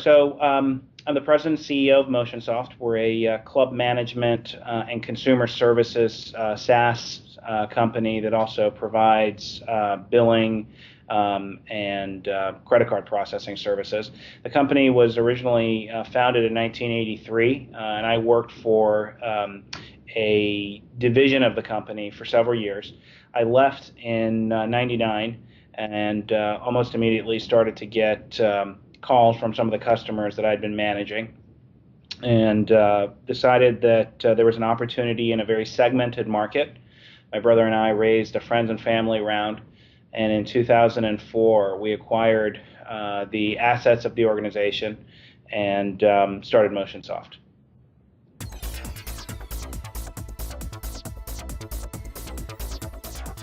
I'm the president and CEO of Motionsoft. We're a club management and consumer services SaaS company that also provides billing and credit card processing services. The company was originally founded in 1983, and I worked for a division of the company for several years. I left in '99 and almost immediately started to get calls from some of the customers that I'd been managing, and decided that there was an opportunity in a very segmented market. My brother and I raised a friends and family round, and in 2004 we acquired the assets of the organization and started Motionsoft.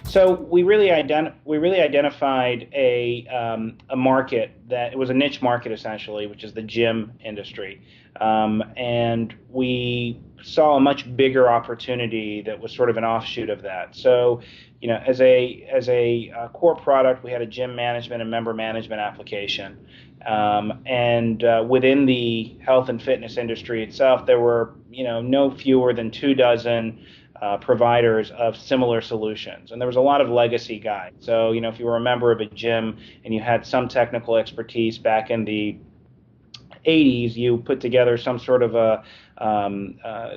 So we really identified a market that it was a niche market essentially, which is the gym industry, and we saw a much bigger opportunity that was sort of an offshoot of that. So, as a core product, we had a gym management and member management application, and within the health and fitness industry itself, there were no fewer than 24 providers of similar solutions, and there was a lot of legacy guys. So if you were a member of a gym and you had some technical expertise back in the 80s, you put together some sort of a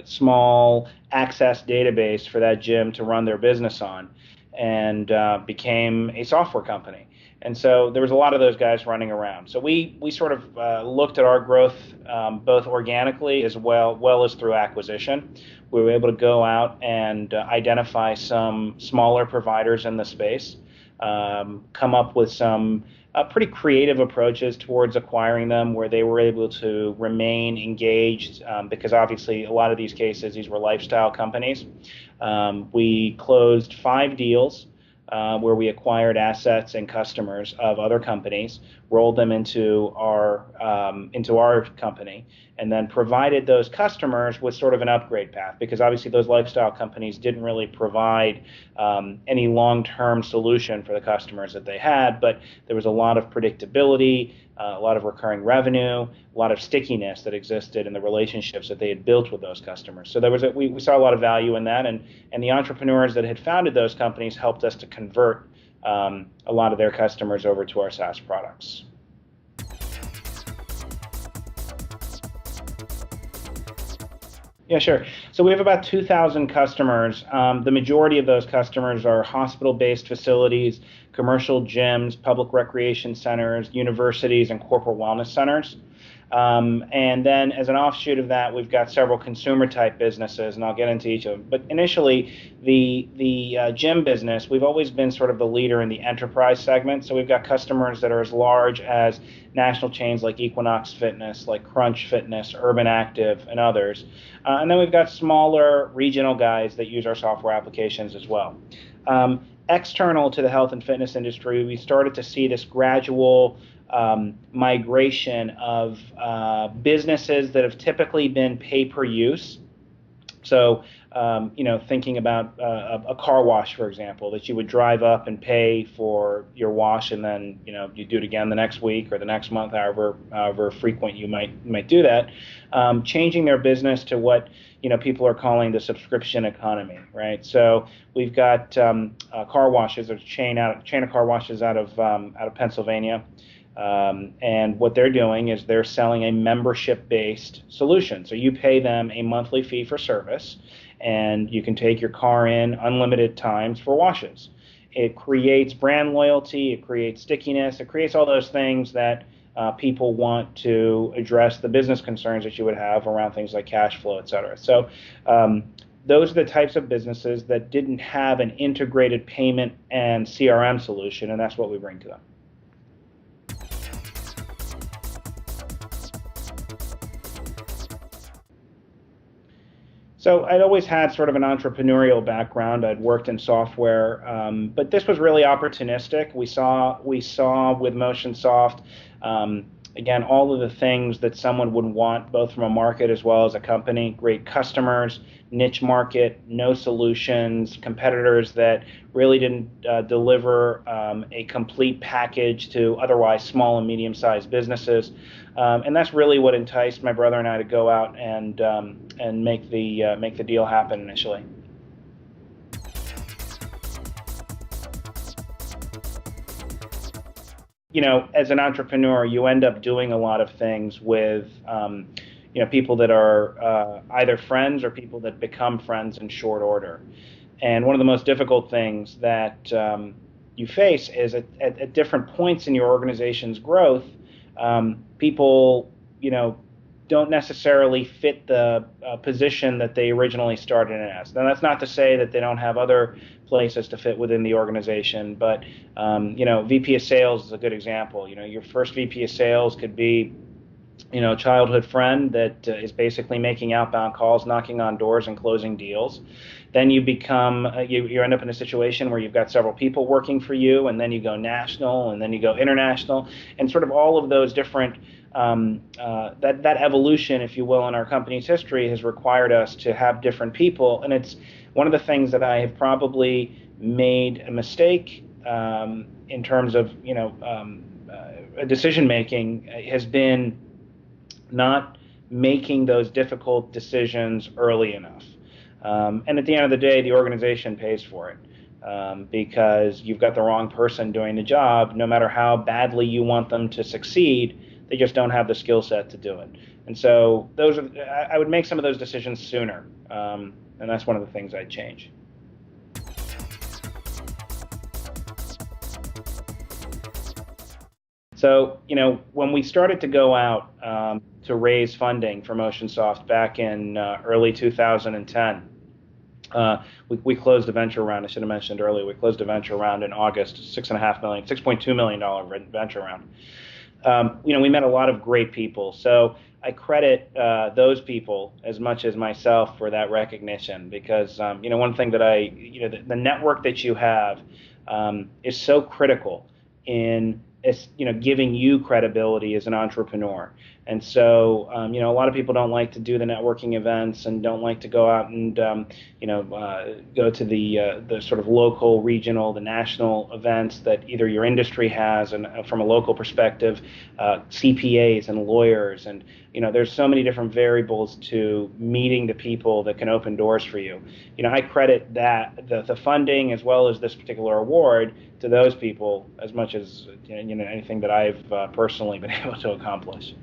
small access database for that gym to run their business on, and became a software company. And so there was a lot of those guys running around. So we sort of looked at our growth both organically as well as through acquisition. We were able to go out and identify some smaller providers in the space, come up with some pretty creative approaches towards acquiring them where they were able to remain engaged, because obviously a lot of these cases, these were lifestyle companies. We closed 5 deals where we acquired assets and customers of other companies, rolled them into our company, and then provided those customers with sort of an upgrade path, because obviously those lifestyle companies didn't really provide any long-term solution for the customers that they had, but there was a lot of predictability, a lot of recurring revenue, a lot of stickiness that existed in the relationships that they had built with those customers. So we saw a lot of value in that, and the entrepreneurs that had founded those companies helped us to convert a lot of their customers over to our SaaS products. Yeah, sure. So we have about 2,000 customers. The majority of those customers are hospital-based facilities, commercial gyms, public recreation centers, universities, and corporate wellness centers. And then as an offshoot of that, we've got several consumer-type businesses, and I'll get into each of them. But initially, the gym business, we've always been sort of the leader in the enterprise segment. So we've got customers that are as large as national chains like Equinox Fitness, like Crunch Fitness, Urban Active, and others. And then we've got smaller regional guys that use our software applications as well. External to the health and fitness industry, we started to see this gradual migration of businesses that have typically been pay-per-use. So, thinking about a car wash, for example, that you would drive up and pay for your wash, and then you do it again the next week or the next month, however frequent you might do that. Changing their business to what people are calling the subscription economy, right? So we've got car washes, a chain of car washes out of Pennsylvania. And what they're doing is they're selling a membership-based solution. So you pay them a monthly fee for service, and you can take your car in unlimited times for washes. It creates brand loyalty, it creates stickiness, it creates all those things that people want to address the business concerns that you would have around things like cash flow, et cetera. So those are the types of businesses that didn't have an integrated payment and CRM solution, and that's what we bring to them. So I'd always had sort of an entrepreneurial background. I'd worked in software, but this was really opportunistic. We saw with Motionsoft Again, all of the things that someone would want, both from a market as well as a company: great customers, niche market, no solutions, competitors that really didn't deliver a complete package to otherwise small and medium-sized businesses. And that's really what enticed my brother and I to go out and make the deal happen initially. As an entrepreneur, you end up doing a lot of things with, people that are either friends or people that become friends in short order. And one of the most difficult things that you face is at different points in your organization's growth, people, don't necessarily fit the position that they originally started in as. Now, that's not to say that they don't have other places to fit within the organization, but VP of Sales is a good example. Your first VP of Sales could be, a childhood friend that is basically making outbound calls, knocking on doors, and closing deals. Then you become, you end up in a situation where you've got several people working for you, and then you go national, and then you go international, and sort of all of those different that evolution, if you will, in our company's history has required us to have different people. And it's one of the things that I have probably made a mistake in terms of decision making has been not making those difficult decisions early enough. And at the end of the day, the organization pays for it. Because you've got the wrong person doing the job. No matter how badly you want them to succeed, they just don't have the skill set to do it. And so I would make some of those decisions sooner, and that's one of the things I'd change. So, when we started to go out to raise funding for Motionsoft back in early 2010, we closed a venture round. I should have mentioned earlier, we closed a venture round in August, $6.2 million venture round. We met a lot of great people. So I credit those people as much as myself for that recognition, because one thing that the network that you have is so critical in giving you credibility as an entrepreneur. And so, a lot of people don't like to do the networking events and don't like to go out and, go to the sort of local, regional, the national events that either your industry has, and from a local perspective, CPAs and lawyers. And, there's so many different variables to meeting the people that can open doors for you. I credit that, the funding as well as this particular award, to those people as much as, anything that I've personally been able to accomplish.